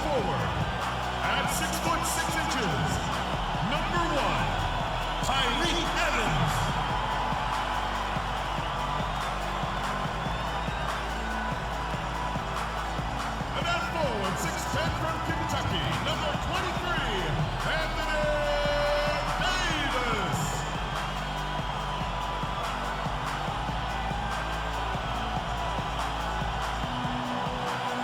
forward, at 6'6", number 1, Tyreek Evans. And at forward, 6'10" from Kentucky, number 23, Anthony Davis.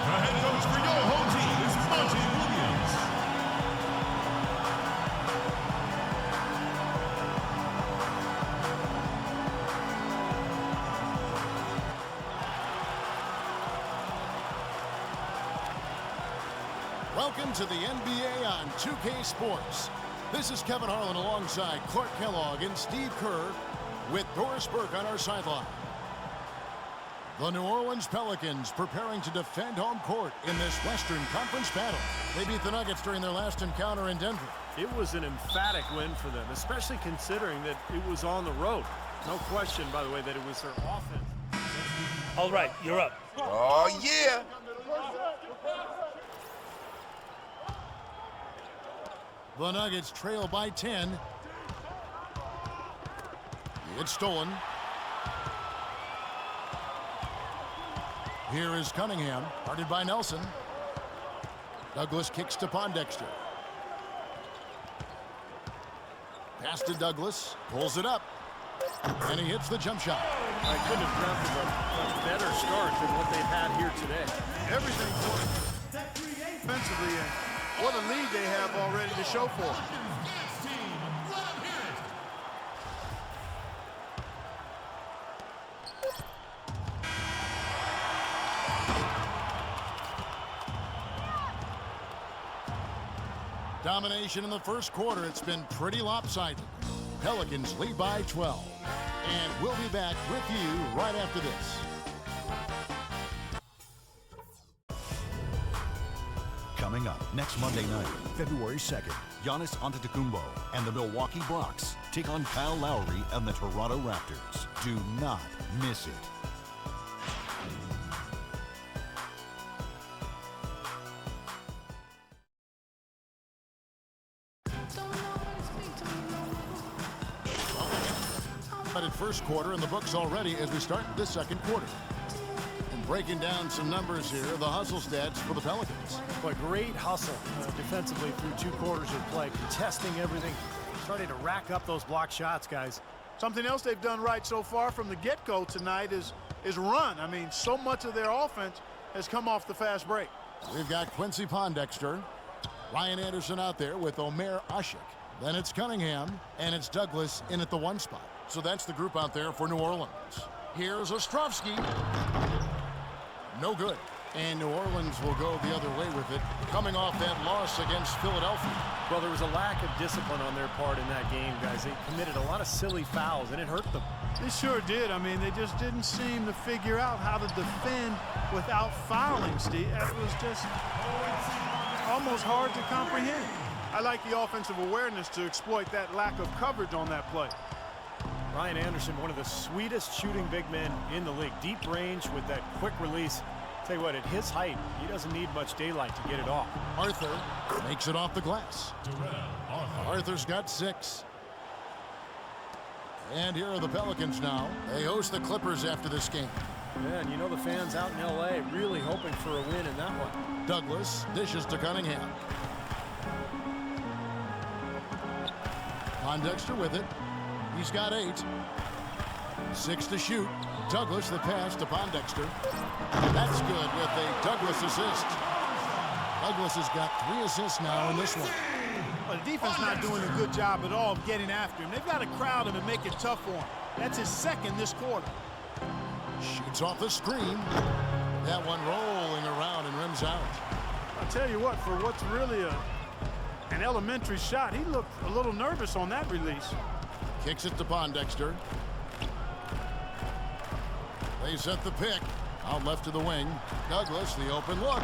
The head coach for your home team is Monty Williams. Welcome to the NBA on 2K Sports. This is Kevin Harlan alongside Clark Kellogg and Steve Kerr with Doris Burke on our sideline. The New Orleans Pelicans preparing to defend home court in this Western Conference battle. They beat the Nuggets during their last encounter in Denver. It was an emphatic win for them, especially considering that it was on the road. No question, by the way, that it was their offense. All right, you're up. Oh, yeah. The Nuggets trail by 10. It's stolen. Here is Cunningham, guarded by Nelson. Douglas kicks to Pondexter. Pass to Douglas, pulls it up, and he hits the jump shot. I couldn't have dreamt of a better start than what they've had here today. Everything for defensively, and what a lead they have already to show for. Domination in the first quarter. It's been pretty lopsided. Pelicans lead by 12. And we'll be back with you right after this. Coming up next Monday night, February 2nd, Giannis Antetokounmpo and the Milwaukee Bucks take on Kyle Lowry and the Toronto Raptors. Do not miss it. First quarter in the books already as we start this second quarter. And breaking down some numbers here, the hustle stats for the Pelicans. But great hustle defensively through 2 quarters of play, contesting everything, starting to rack up those block shots, guys. Something else they've done right so far from the get-go tonight is run. I mean, so much of their offense has come off the fast break. We've got Quincy Pondexter, Ryan Anderson out there with Omer Ashik. Then it's Cunningham, and it's Douglas in at the 1 spot. So that's the group out there for New Orleans. Here's Bosstrovsky. No good. And New Orleans will go the other way with it, coming off that loss against Philadelphia. Well, there was a lack of discipline on their part in that game, guys. They committed a lot of silly fouls, and it hurt them. They sure did. I mean, they just didn't seem to figure out how to defend without fouling, Steve. It was just almost hard to comprehend. I like the offensive awareness to exploit that lack of coverage on that play. Ryan Anderson, one of the sweetest shooting big men in the league. Deep range with that quick release. Tell you what, at his height, he doesn't need much daylight to get it off. Arthur makes it off the glass. Arthur's got 6. And here are the Pelicans now. They host the Clippers after this game. Yeah, and you know the fans out in L.A. really hoping for a win in that one. Douglas dishes to Cunningham. Pondexter with it. He's got 8. 6 to shoot. Douglas the pass to Pondexter. That's good with a Douglas assist. Douglas has got 3 assists now in this one. Well, the defense not doing a good job at all of getting after him. They've got to crowd him and make it tough for him. That's his 2nd this quarter. Shoots off the screen. That one rolling around and rims out. I'll tell you what, for what's really an elementary shot, he looked a little nervous on that release. Kicks it to Pondexter. They set the pick. Out left to the wing. Douglas, the open look.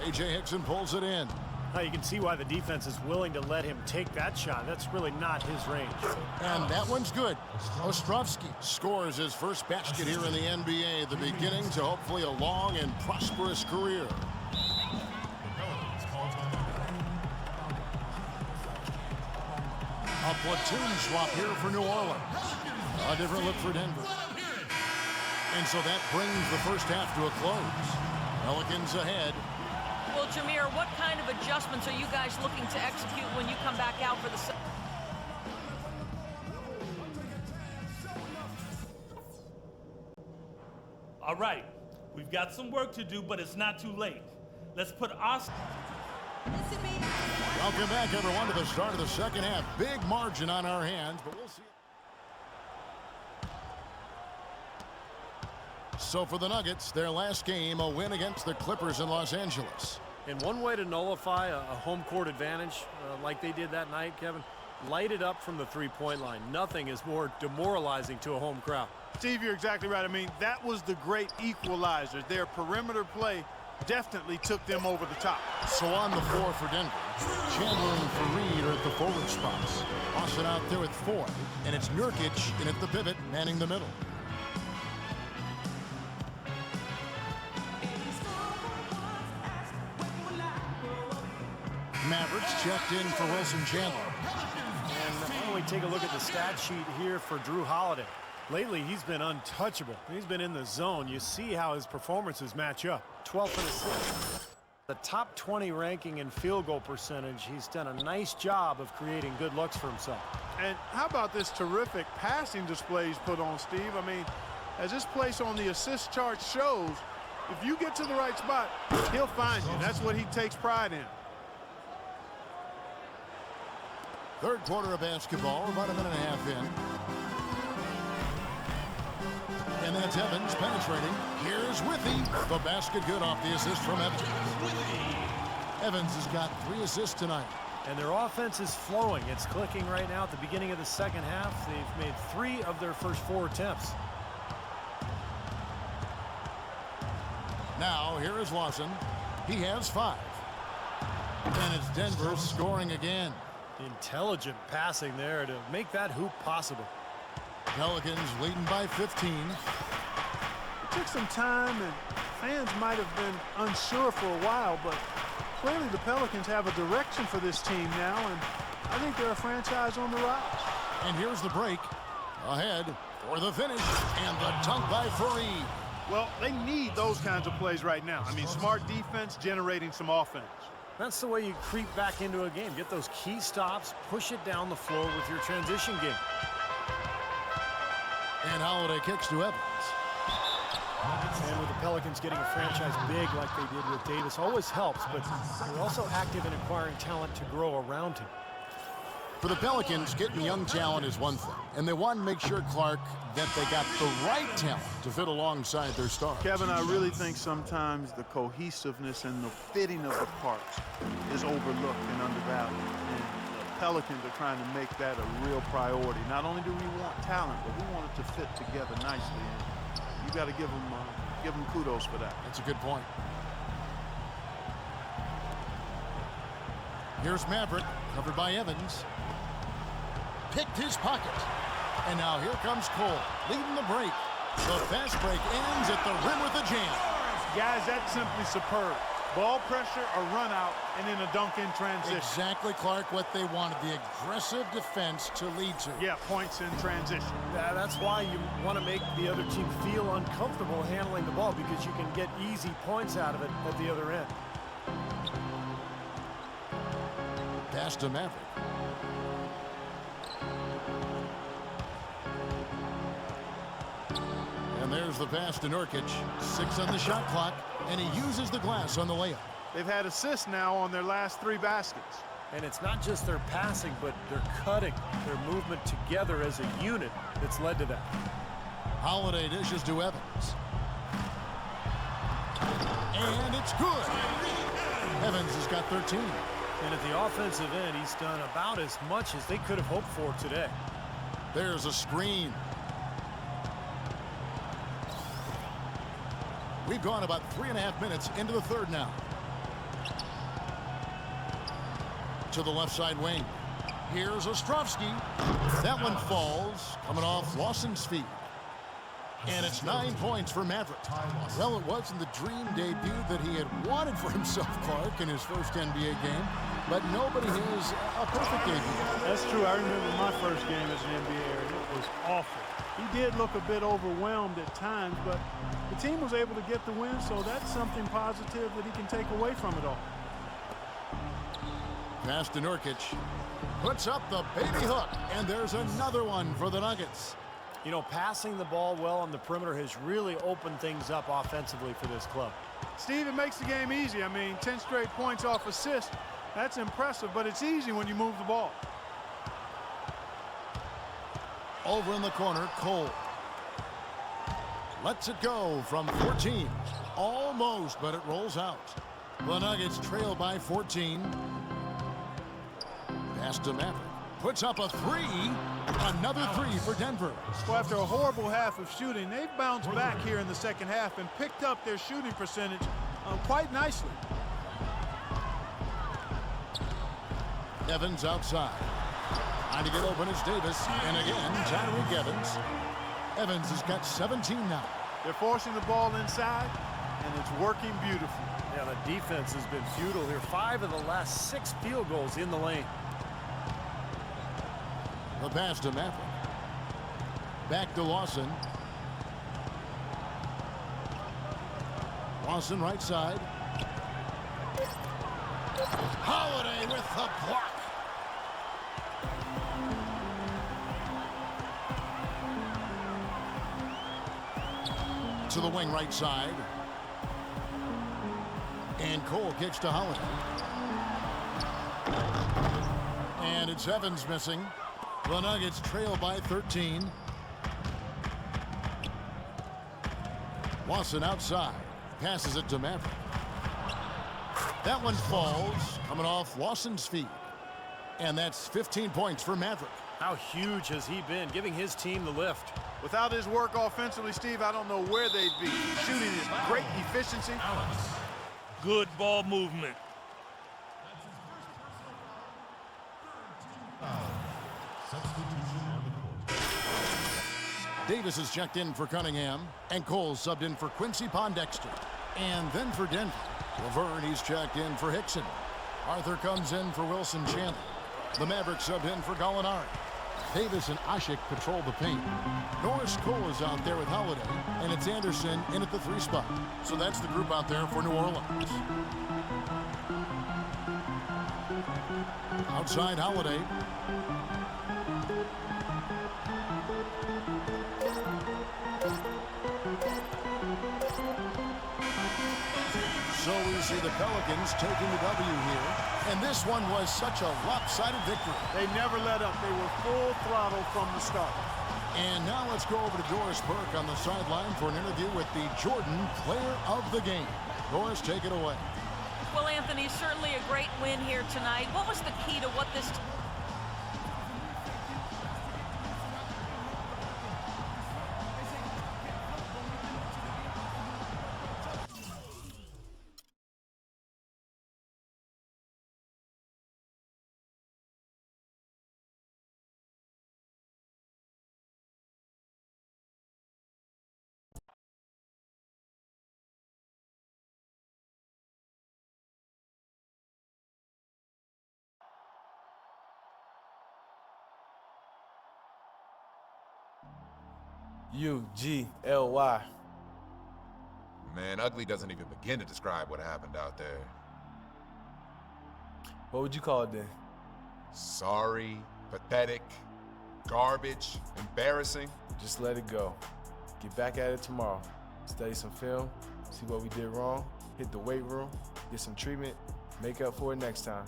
A.J. Hickson pulls it in. Now you can see why the defense is willing to let him take that shot. That's really not his range. And that one's good. Bosstrovsky scores his first basket here in the NBA, the beginning to hopefully a long and prosperous career. platoon swap here for New Orleans. A different look for Denver. And so that brings the first half to a close. Pelicans ahead. Well, Jameer, what kind of adjustments are you guys looking to execute when you come back out for the... All right, we've got some work to do, but it's not too late. Let's put our... Welcome back, everyone, to the start of the second half. Big margin on our hands, but we'll see. So for the Nuggets, their last game, a win against the Clippers in Los Angeles. And one way to nullify a home court advantage like they did that night, Kevin, light it up from the three-point line. Nothing is more demoralizing to a home crowd. Steve, you're exactly right. I mean, that was the great equalizer. Their perimeter play definitely took them over the top. So on the floor for Denver, Chandler and Fareed are at the forward spots. Austin out there with 4, and it's Nurkic in at the pivot, manning the middle. Mavericks checked in for Wilson Chandler. And why don't we take a look at the stat sheet here for Drew Holiday. Lately, he's been untouchable. He's been in the zone. You see how his performances match up. 12th and assists. The top 20 ranking in field goal percentage. He's done a nice job of creating good looks for himself. And how about this terrific passing display he's put on, Steve? I mean, as this place on the assist chart shows, if you get to the right spot, he'll find you. That's what he takes pride in. Third quarter of basketball, about a minute and a half in. And that's Evans penetrating. Here's Withy. The basket good off the assist from Evans. Evans has got 3 assists tonight. And their offense is flowing. It's clicking right now at the beginning of the second half. They've made 3 of their first 4 attempts. Now, here is Lawson. He has 5. And it's Denver scoring again. Intelligent passing there to make that hoop possible. Pelicans leading by 15. It took some time, and fans might have been unsure for a while, but clearly the Pelicans have a direction for this team now, and I think they're a franchise on the rise. And here's the break. Ahead for the finish, and the dunk by Fareed. Well, they need those kinds of plays right now. I mean, smart defense generating some offense. That's the way you creep back into a game. Get those key stops, push it down the floor with your transition game. And Holiday kicks to Evans. And with the Pelicans getting a franchise big like they did with Davis always helps, but they're also active in acquiring talent to grow around him. For the Pelicans, getting young talent is one thing, and they want to make sure, Clark, that they got the right talent to fit alongside their stars. Kevin, I really think sometimes the cohesiveness and the fitting of the parts is overlooked and undervalued. And the Pelicans are trying to make that a real priority. Not only do we want talent, but we want it to fit together nicely. And you got to give them kudos for that. That's a good point. Here's Maverick, covered by Evans. Picked his pocket. And now here comes Cole, leading the break. The fast break ends at the rim with a jam. Guys, that's simply superb. Ball pressure, a run out, and then a dunk in transition. Exactly, Clark, what they wanted, the aggressive defense to lead to. Yeah, points in transition. That's why you want to make the other team feel uncomfortable handling the ball, because you can get easy points out of it at the other end. Pass to Maverick. And there's the pass to Nurkic. 6 on the shot clock, and he uses the glass on the layup. They've had assists now on their last 3 baskets. And it's not just their passing, but their cutting, their movement together as a unit that's led to that. Holiday dishes to Evans. And it's good. Evans has got 13. And at the offensive end, he's done about as much as they could have hoped for today. There's a screen. We've gone about 3.5 minutes into the third now. To the left side wing. Here's Bosstrovsky. That one falls, coming off Lawson's feet. And it's 9 points for Maverick. Well, it wasn't the dream debut that he had wanted for himself, Clark, in his first NBA game. but nobody has a perfect debut. That's true. I remember my first game as an NBA, and it was awful. He did look a bit overwhelmed at times, but the team was able to get the win, so that's something positive that he can take away from it all. Pass to Nurkic. Puts up the baby hook, and there's another one for the Nuggets. You know, passing the ball well on the perimeter has really opened things up offensively for this club. Steve, it makes the game easy. I mean, 10 straight points off assist. That's impressive, but it's easy when you move the ball. Over in the corner, Cole. Lets it go from 14. Almost, but it rolls out. The Nuggets trail by 14. Pass to Maverick. Puts up a three. Another three for Denver. So after a horrible half of shooting, they've bounced back here in the second half and picked up their shooting percentage quite nicely. Evans outside. Trying to get open is Davis. And again, Tyreek Evans. Evans has got 17 now. They're forcing the ball inside, and it's working beautifully. Yeah, the defense has been futile here. 5 of the last 6 field goals in the lane. The pass to Maverick. Back to Lawson. Lawson right side. Holiday with the block. To the wing right side. And Cole kicks to Holiday. And it's Evans missing. The Nuggets trail by 13. Lawson outside. Passes it to Maverick. That one falls, coming off Lawson's feet. And that's 15 points for Maverick. How huge has he been, giving his team the lift? Without his work offensively, Steve, I don't know where they'd be. Shooting is great efficiency. Good ball movement. Davis is checked in for Cunningham, and Cole subbed in for Quincy Pondexter. And then for Denver, Laverne, he's checked in for Hickson. Arthur comes in for Wilson Chandler. The Mavericks subbed in for Gallinari. Davis and Asik patrol the paint. Norris Cole is out there with Holiday, and it's Anderson in at the 3 spot. So that's the group out there for New Orleans. Outside Holiday. So we see the Pelicans taking the W here. And this one was such a lopsided victory. They never let up. They were full throttle from the start. And now let's go over to Doris Burke on the sideline for an interview with the Jordan Player of the Game. Doris, take it away. Well, Anthony, certainly a great win here tonight. What was the key to what this... UGLY. Man, ugly doesn't even begin to describe what happened out there. What would you call it then? Sorry, pathetic, garbage, embarrassing. Just let it go. Get back at it tomorrow. Study some film, see what we did wrong, hit the weight room, get some treatment, make up for it next time.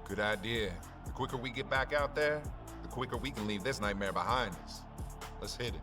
Good idea. The quicker we get back out there, the quicker we can leave this nightmare behind us. Let's hit it.